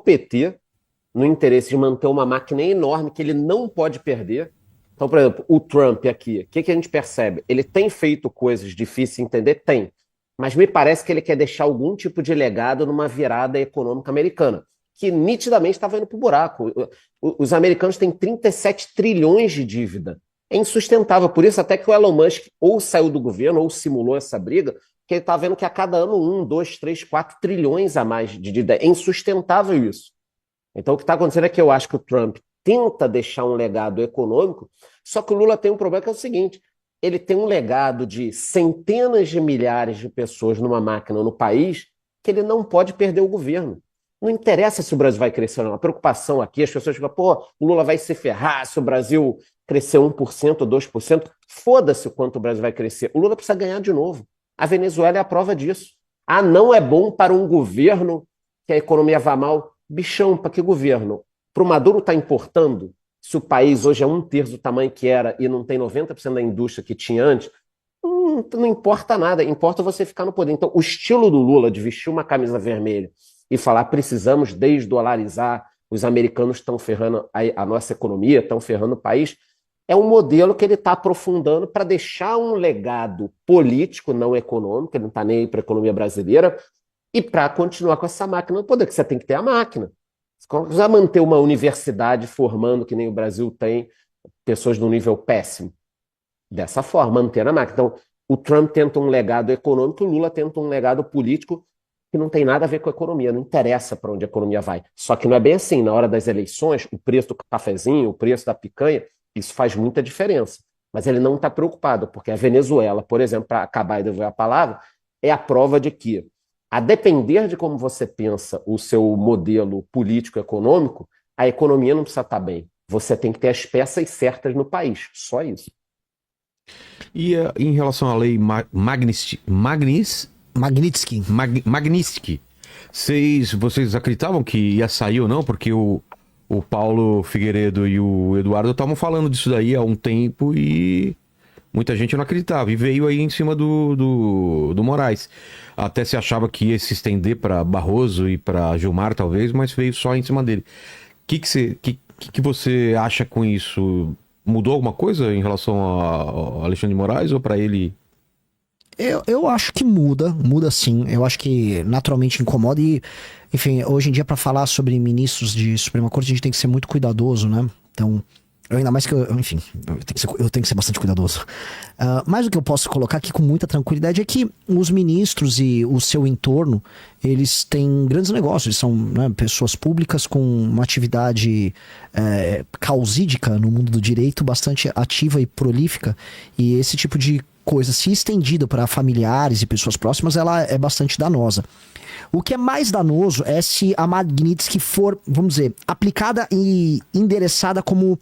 PT no interesse de manter uma máquina enorme que ele não pode perder. Então, por exemplo, o Trump aqui, o que a gente percebe? Ele tem feito coisas difíceis de entender? Tem. Mas me parece que ele quer deixar algum tipo de legado numa virada econômica americana, que nitidamente estava indo para o buraco. Os americanos têm 37 trilhões de dívida. É insustentável. Por isso, até que o Elon Musk ou saiu do governo ou simulou essa briga, porque ele está vendo que a cada ano 1, 2, 3, 4 trilhões a mais de dívida. É insustentável isso. Então, o que está acontecendo é que eu acho que o Trump tenta deixar um legado econômico, só que o Lula tem um problema que é o seguinte: ele tem um legado de centenas de milhares de pessoas numa máquina no país que ele não pode perder o governo. Não interessa se o Brasil vai crescer ou não. A preocupação aqui, as pessoas ficam, pô, o Lula vai se ferrar se o Brasil crescer 1% ou 2%. Foda-se o quanto o Brasil vai crescer. O Lula precisa ganhar de novo. A Venezuela é a prova disso. Ah, não é bom para um governo que a economia vá mal. Bichão, para que governo? Para o Maduro estar importando, se o país hoje é 1/3 do tamanho que era e não tem 90% da indústria que tinha antes, não importa nada, importa você ficar no poder. Então, o estilo do Lula de vestir uma camisa vermelha e falar precisamos desdolarizar, os americanos estão ferrando a nossa economia, estão ferrando o país, é um modelo que ele está aprofundando para deixar um legado político, não econômico, ele não está nem aí para a economia brasileira, e para continuar com essa máquina no poder, que você tem que ter a máquina. Você vai manter uma universidade formando, que nem o Brasil tem, pessoas de um nível péssimo. Dessa forma, manter a máquina. Então, o Trump tenta um legado econômico, o Lula tenta um legado político que não tem nada a ver com a economia, não interessa para onde a economia vai. Só que não é bem assim. Na hora das eleições, o preço do cafezinho, o preço da picanha, isso faz muita diferença. Mas ele não está preocupado, porque a Venezuela, por exemplo, para acabar e devolver a palavra, é a prova de que, a depender de como você pensa o seu modelo político-econômico, a economia não precisa estar bem. Você tem que ter as peças certas no país. Só isso. E em relação à lei Magnitsky, vocês acreditavam que ia sair ou não? Porque o Paulo Figueiredo e o Eduardo estavam falando disso daí há um tempo e muita gente não acreditava. E veio aí em cima do Moraes. Até se achava que ia se estender para Barroso e para Gilmar, talvez, mas veio só em cima dele. Que você acha com isso? Mudou alguma coisa em relação ao Alexandre de Moraes ou para ele? Eu acho que muda sim. Eu acho que naturalmente incomoda e, enfim, hoje em dia para falar sobre ministros de Suprema Corte a gente tem que ser muito cuidadoso, né? Então, ainda mais que enfim, eu tenho que ser bastante cuidadoso. Mas o que eu posso colocar aqui com muita tranquilidade é que os ministros e o seu entorno, eles têm grandes negócios, eles são, né, pessoas públicas com uma atividade causídica no mundo do direito bastante ativa e prolífica, e esse tipo de coisa, se estendida para familiares e pessoas próximas, ela é bastante danosa. O que é mais danoso é se a Magnitsky for, vamos dizer, aplicada e endereçada como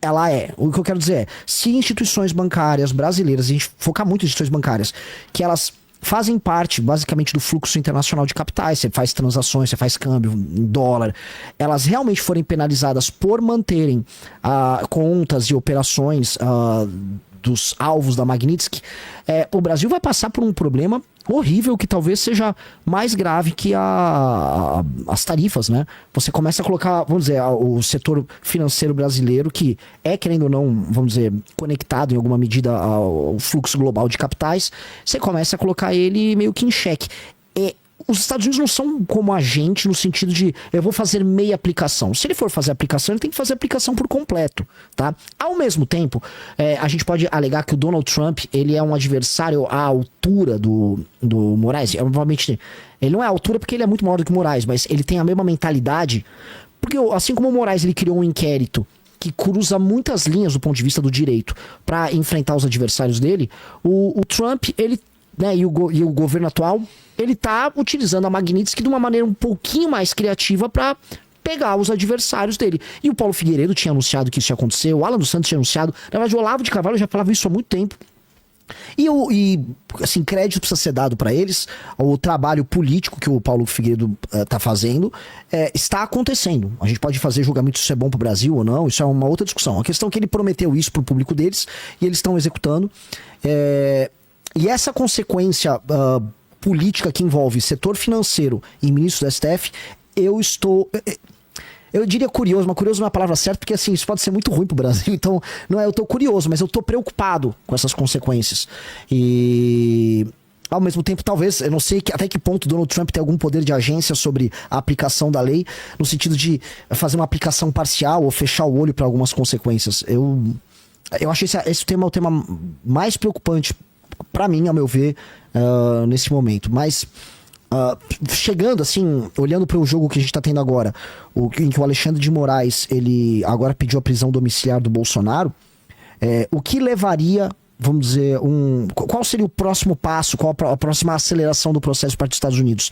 ela é. O que eu quero dizer é, se instituições bancárias brasileiras, a gente focar muito em instituições bancárias, que elas fazem parte basicamente do fluxo internacional de capitais, você faz transações, você faz câmbio em dólar, elas realmente forem penalizadas por manterem contas e operações dos alvos da Magnitsky, o Brasil vai passar por um problema horrível que talvez seja mais grave que as tarifas, né? Você começa a colocar, vamos dizer, o setor financeiro brasileiro, que é, querendo ou não, vamos dizer, conectado em alguma medida ao fluxo global de capitais, você começa a colocar ele meio que em xeque. Os Estados Unidos não são como a gente no sentido de eu vou fazer meia aplicação. Se ele for fazer aplicação, ele tem que fazer aplicação por completo, tá? Ao mesmo tempo, a gente pode alegar que o Donald Trump, ele é um adversário à altura do Moraes. Obviamente, ele não é à altura porque ele é muito maior do que o Moraes, mas ele tem a mesma mentalidade. Porque assim como o Moraes, ele criou um inquérito que cruza muitas linhas do ponto de vista do direito para enfrentar os adversários dele, o Trump, ele, né, e o governo atual, ele tá utilizando a Magnitsky de uma maneira um pouquinho mais criativa para pegar os adversários dele. E o Paulo Figueiredo tinha anunciado que isso ia acontecer, o Alan dos Santos tinha anunciado, na verdade o Olavo de Carvalho já falava isso há muito tempo. E assim, crédito precisa ser dado para eles. O trabalho político que o Paulo Figueiredo tá fazendo está acontecendo. A gente pode fazer julgamento se isso é bom pro Brasil ou não, isso é uma outra discussão. A questão é que ele prometeu isso pro público deles e eles estão executando. E essa consequência política que envolve setor financeiro e ministro do STF, eu estou... Eu diria curioso, mas curioso não é a palavra certa, porque assim, isso pode ser muito ruim pro Brasil, então não é eu tô curioso, mas eu tô preocupado com essas consequências. E ao mesmo tempo, talvez, eu não sei até que ponto Donald Trump tem algum poder de agência sobre a aplicação da lei, no sentido de fazer uma aplicação parcial ou fechar o olho para algumas consequências. Eu acho esse tema o tema mais preocupante para mim, ao meu ver, nesse momento. Mas chegando assim, olhando para o jogo que a gente tá tendo agora, em que o Alexandre de Moraes ele agora pediu a prisão domiciliar do Bolsonaro, o que levaria, vamos dizer, qual seria o próximo passo, qual a próxima aceleração do processo para os Estados Unidos?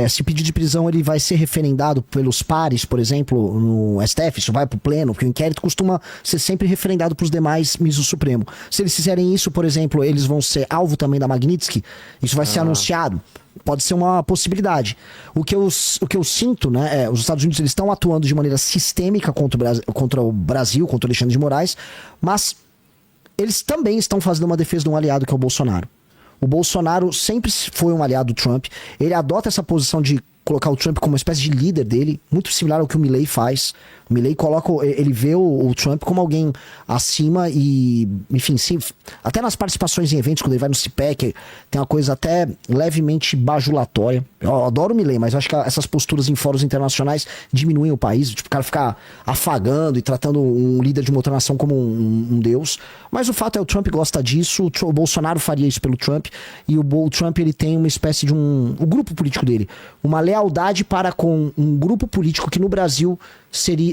Se o pedido de prisão ele vai ser referendado pelos pares, por exemplo, no STF, isso vai para o pleno, porque o inquérito costuma ser sempre referendado para os demais ministros do Supremo. Se eles fizerem isso, por exemplo, eles vão ser alvo também da Magnitsky, isso vai ser anunciado. Pode ser uma possibilidade. O que eu sinto, né, os Estados Unidos eles estão atuando de maneira sistêmica contra o Brasil, contra o Alexandre de Moraes, mas eles também estão fazendo uma defesa de um aliado que é o Bolsonaro. O Bolsonaro sempre foi um aliado do Trump. Ele adota essa posição de colocar o Trump como uma espécie de líder dele, muito similar ao que o Milley faz. O Milley ele vê o Trump como alguém acima e, enfim, sim, até nas participações em eventos, quando ele vai no CPEC, tem uma coisa até levemente bajulatória. Eu adoro o Milley, mas eu acho que essas posturas em fóruns internacionais diminuem o país, tipo, o cara ficar afagando e tratando um líder de uma outra nação como um deus. Mas o fato é, o Trump gosta disso, o Bolsonaro faria isso pelo Trump, e o Trump ele tem uma espécie de o grupo político dele, uma lealdade para com um grupo político que no Brasil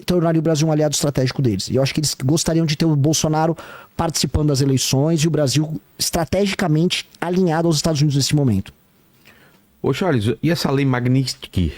tornaria o Brasil um aliado estratégico deles. E eu acho que eles gostariam de ter o Bolsonaro participando das eleições e o Brasil estrategicamente alinhado aos Estados Unidos nesse momento. Ô Charles, e essa lei Magnitsky?